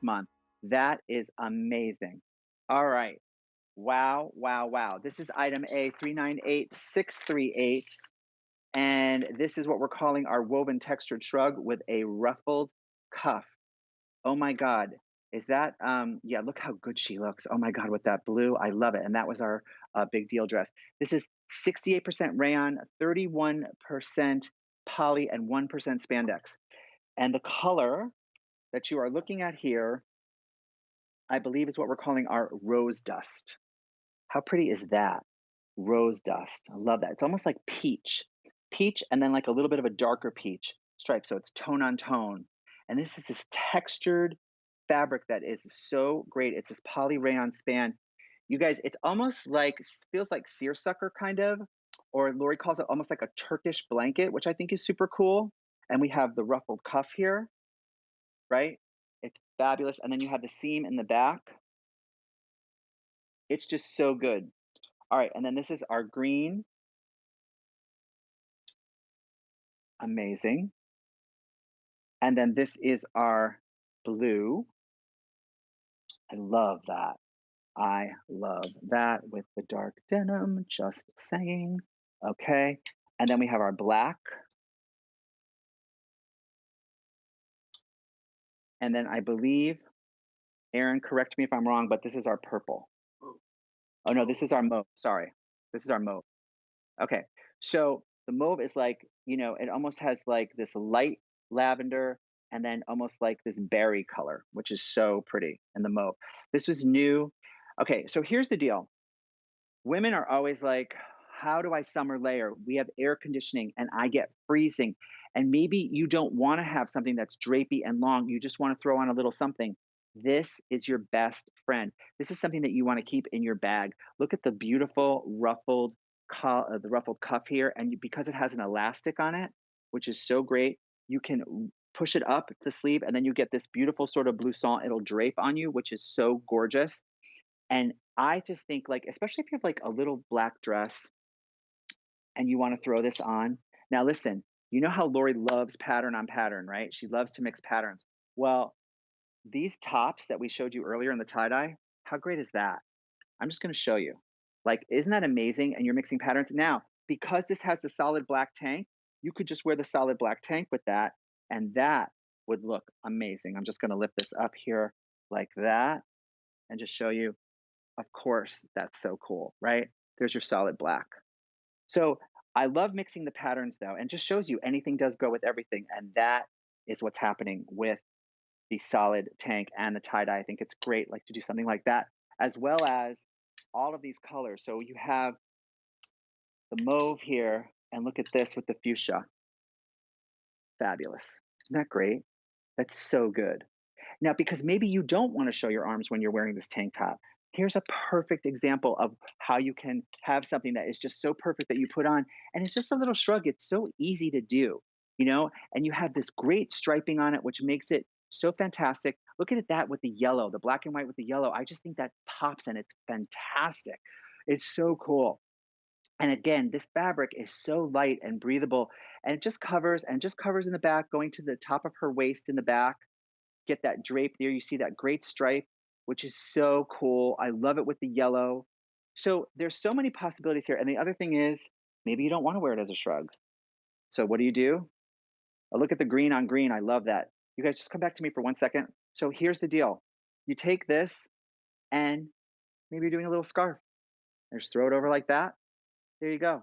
month. That is amazing. All right. Wow, wow, wow. This is item A 398638. And this is what we're calling our woven textured shrug with a ruffled cuff. Oh my God. Is that, yeah, look how good she looks. Oh my God, with that blue. I love it. And that was our big deal dress. This is 68% rayon, 31% poly, and 1% spandex. And the color that you are looking at here, I believe is what we're calling our rose dust. How pretty is that? Rose dust. I love that. It's almost like peach. Peach and then like a little bit of a darker peach stripe. So it's tone on tone. And this is this textured fabric that is so great. It's this poly rayon span. You guys, it's almost like, feels like seersucker kind of, or Lori calls it almost like a Turkish blanket, which I think is super cool. And we have the ruffled cuff here, right? It's fabulous. And then you have the seam in the back. It's just so good. All right, and then this is our green. Amazing. And then this is our blue. I love that. I love that with the dark denim, just saying. Okay. And then we have our black. And then I believe, Aaron, correct me if I'm wrong, but this is our purple. Oh no, this is our mauve. Sorry. This is our mauve. Okay. So the mauve is like, it almost has like this light lavender and then almost like this berry color, which is so pretty in the mauve. This was new. Okay. So here's the deal. Women are always like, how do I summer layer? We have air conditioning and I get freezing. And maybe you don't want to have something that's drapey and long. You just want to throw on a little something. This is your best friend. This is something that you want to keep in your bag. Look at the beautiful the ruffled cuff here, and because it has an elastic on it, which is so great, you can push it up the sleeve, and then you get this beautiful sort of blouson. It'll drape on you, which is so gorgeous. And I just think, like, especially if you have like a little black dress and you want to throw this on. Now, listen, you know how Lori loves pattern on pattern, right? She loves to mix patterns. Well, these tops that we showed you earlier in the tie dye, how great is that? I'm just going to show you. Like, isn't that amazing? And you're mixing patterns. Now, because this has the solid black tank, you could just wear the solid black tank with that, and that would look amazing. I'm just going to lift this up here like that and just show you. Of course, that's so cool, right? There's your solid black. So I love mixing the patterns though, and just shows you anything does go with everything. And that is what's happening with the solid tank and the tie dye. I think it's great, like to do something like that, as well as all of these colors. So you have the mauve here, and look at this with the fuchsia. Fabulous. Isn't that great? That's so good. Now, because maybe you don't want to show your arms when you're wearing this tank top, here's a perfect example of how you can have something that is just so perfect that you put on, and it's just a little shrug. It's so easy to do, and you have this great striping on it, which makes it so fantastic. Look at that with the yellow, the black and white with the yellow. I just think that pops and it's fantastic. It's so cool. And again, this fabric is so light and breathable, and it just covers in the back, going to the top of her waist in the back. Get that drape there. You see that great stripe, which is so cool. I love it with the yellow. So there's so many possibilities here. And the other thing is, maybe you don't want to wear it as a shrug. So what do? Oh, look at the green on green. I love that. You guys just come back to me for 1 second. So here's the deal. You take this and maybe you're doing a little scarf. Just throw it over like that. There you go.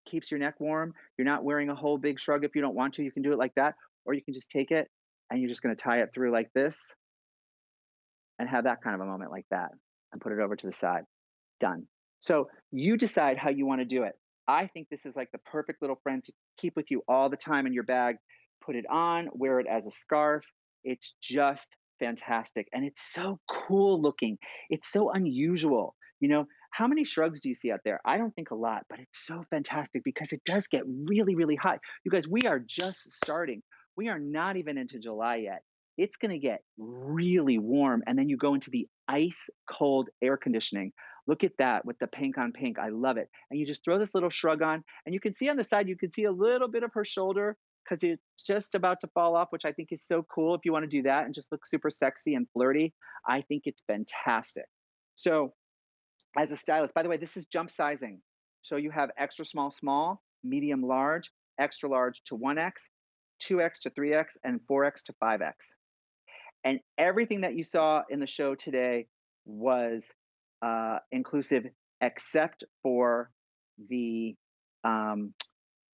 Keeps your neck warm. You're not wearing a whole big shrug if you don't want to. You can do it like that. Or you can just take it and you're just going to tie it through like this and have that kind of a moment like that and put it over to the side. Done. So you decide how you want to do it. I think this is like the perfect little friend to keep with you all the time in your bag. Put it on, wear it as a scarf. It's just fantastic. And it's so cool looking. It's so unusual. How many shrugs do you see out there? I don't think a lot, but it's so fantastic because it does get really, really hot. You guys, we are just starting. We are not even into July yet. It's going to get really warm. And then you go into the ice cold air conditioning. Look at that with the pink on pink. I love it. And you just throw this little shrug on, and you can see on the side, you can see a little bit of her shoulder because it's just about to fall off, which I think is so cool. If you want to do that and just look super sexy and flirty, I think it's fantastic. So, as a stylist, by the way, this is jump sizing. So you have extra small, small, medium, large, extra large to 1X, 2X to 3X, and 4X to 5X. And everything that you saw in the show today was inclusive, except for the um,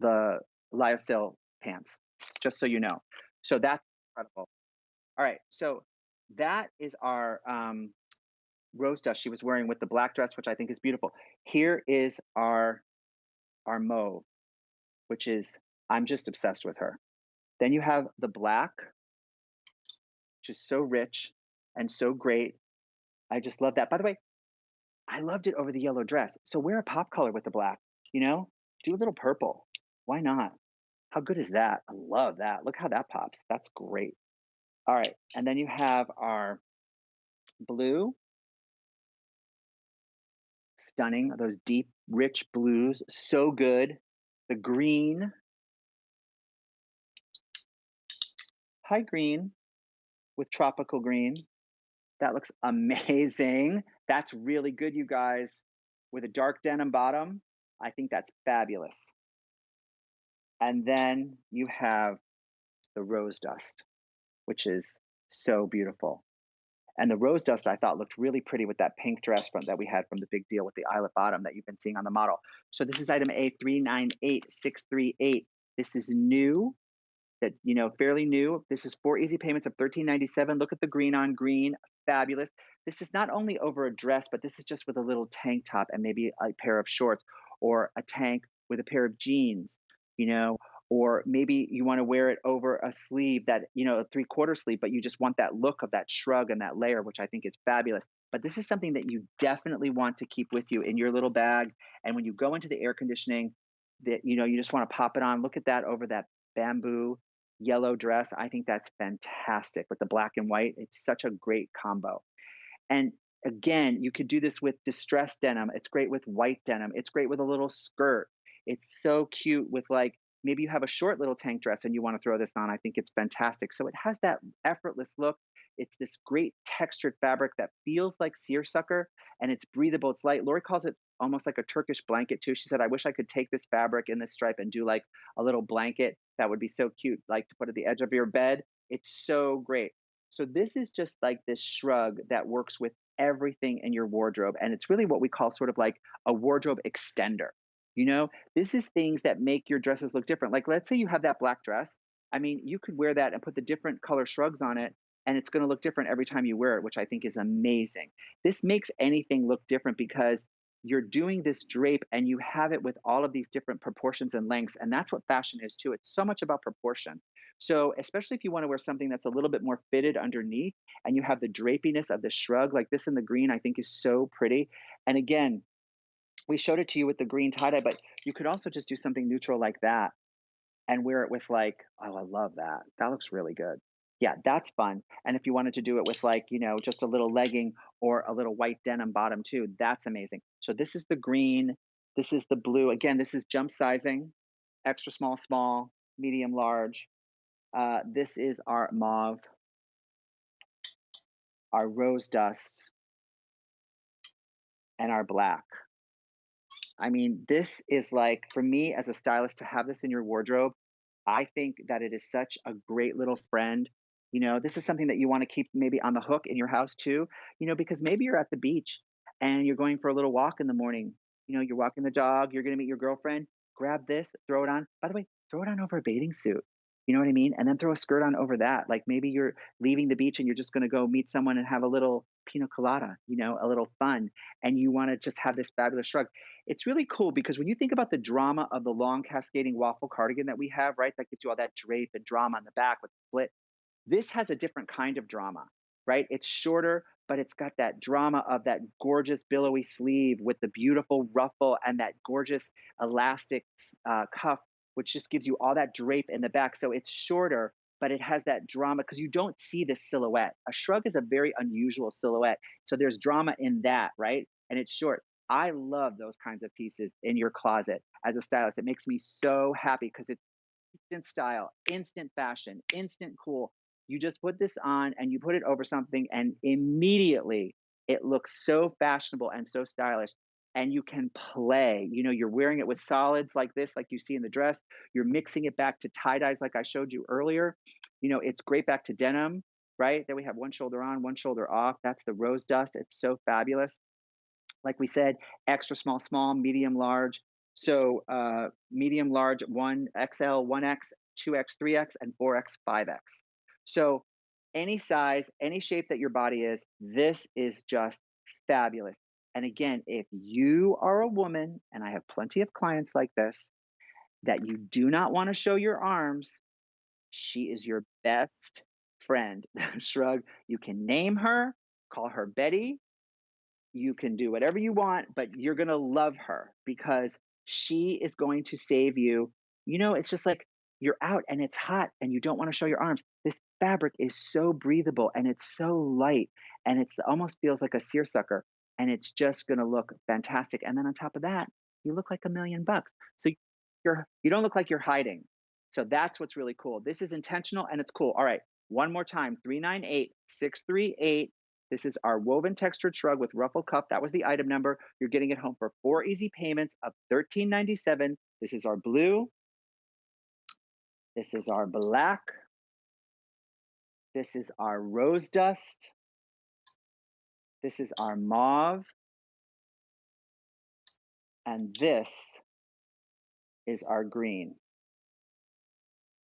the lyocell pants. Just so you know. So that's incredible. All right, so that is our rose dust she was wearing with the black dress, which I think is beautiful. Here is our mauve, which is I'm just obsessed with her. Then you have the black, which is so rich and so great. I just love that. By the way, I loved it over the yellow dress. So wear a pop color with the black, you know? Do a little purple. Why not? How good is that? I love that. Look how that pops. That's great. All right. And then you have our blue, stunning, those deep, rich blues, so good. The green, high green with tropical green. That looks amazing. That's really good, you guys. With a dark denim bottom, I think that's fabulous. And then you have the rose dust, which is so beautiful. And the rose dust I thought looked really pretty with that pink dress from that we had from the big deal with the eyelet bottom that you've been seeing on the model. So this is item A398638. This is new, that fairly new. This is 4 easy payments of $13.97. Look at the green on green, fabulous. This is not only over a dress, but this is just with a little tank top and maybe a pair of shorts, or a tank with a pair of jeans, you know, or maybe you want to wear it over a sleeve that, a 3/4 sleeve, but you just want that look of that shrug and that layer, which I think is fabulous. But this is something that you definitely want to keep with you in your little bag. And when you go into the air conditioning, that you just want to pop it on. Look at that over that bamboo yellow dress. I think that's fantastic with the black and white. It's such a great combo. And again, you could do this with distressed denim. It's great with white denim. It's great with a little skirt. It's so cute with, like, maybe you have a short little tank dress and you want to throw this on. I think it's fantastic. So it has that effortless look. It's this great textured fabric that feels like seersucker, and it's breathable. It's light. Lori calls it almost like a Turkish blanket too. She said, I wish I could take this fabric in this stripe and do like a little blanket that would be so cute, like to put at the edge of your bed. It's so great. So this is just like this shrug that works with everything in your wardrobe. And it's really what we call sort of like a wardrobe extender. This is things that make your dresses look different. Like, let's say you have that black dress. I mean, you could wear that and put the different color shrugs on it, and it's going to look different every time you wear it, which I think is amazing. This makes anything look different because you're doing this drape and you have it with all of these different proportions and lengths. And that's what fashion is too. It's so much about proportion. So, especially if you want to wear something that's a little bit more fitted underneath and you have the drapiness of the shrug, like this in the green, I think is so pretty. And again, we showed it to you with the green tie dye, but you could also just do something neutral like that and wear it with, like, oh, I love that. That looks really good. Yeah, that's fun. And if you wanted to do it with, like, just a little legging or a little white denim bottom too, that's amazing. So this is the green, this is the blue. Again, this is jump sizing, extra small, small, medium, large. This is our mauve, our rose dust, and our black. I mean, this is like, for me as a stylist, to have this in your wardrobe, I think that it is such a great little friend. This is something that you want to keep maybe on the hook in your house too, because maybe you're at the beach and you're going for a little walk in the morning. You're walking the dog, you're going to meet your girlfriend, grab this, throw it on. By the way, throw it on over a bathing suit. You know what I mean? And then throw a skirt on over that. Like, maybe you're leaving the beach and you're just going to go meet someone and have a little pina colada, a little fun. And you want to just have this fabulous shrug. It's really cool because when you think about the drama of the long cascading waffle cardigan that we have, right? That gives you all that drape and drama on the back with the split. This has a different kind of drama, right? It's shorter, but it's got that drama of that gorgeous billowy sleeve with the beautiful ruffle and that gorgeous elastic cuff, which just gives you all that drape in the back. So it's shorter, but it has that drama because you don't see the silhouette. A shrug is a very unusual silhouette. So there's drama in that, right? And it's short. I love those kinds of pieces in your closet as a stylist. It makes me so happy because it's instant style, instant fashion, instant cool. You just put this on and you put it over something, and immediately it looks so fashionable and so stylish. And you can play. You're wearing it with solids like this, like you see in the dress. You're mixing it back to tie dyes, like I showed you earlier. It's great back to denim, right? Then we have one shoulder on, one shoulder off. That's the rose dust. It's so fabulous. Like we said, extra small, small, medium, large. So medium, large, 1XL, 1X, 2X, 3X, and 4X, 5X. So any size, any shape that your body is, this is just fabulous. And again, if you are a woman, and I have plenty of clients like this, that you do not want to show your arms, she is your best friend. Shrug. You can name her, call her Betty, you can do whatever you want, but you're going to love her because she is going to save you. It's just like you're out and it's hot and you don't want to show your arms. This fabric is so breathable and it's so light and it almost feels like a seersucker, and it's just going to look fantastic. And then on top of that, you look like $1,000,000. So you don't look like you're hiding. So that's what's really cool. This is intentional and it's cool. All right. One more time, 398-638. This is our woven textured shrug with ruffled cuff. That was the item number. You're getting it home for 4 easy payments of $13.97. This is our blue. This is our black. This is our rose dust. This is our mauve. And this is our green.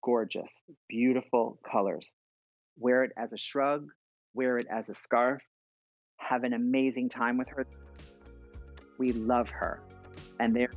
Gorgeous, beautiful colors. Wear it as a shrug, wear it as a scarf. Have an amazing time with her. We love her. And there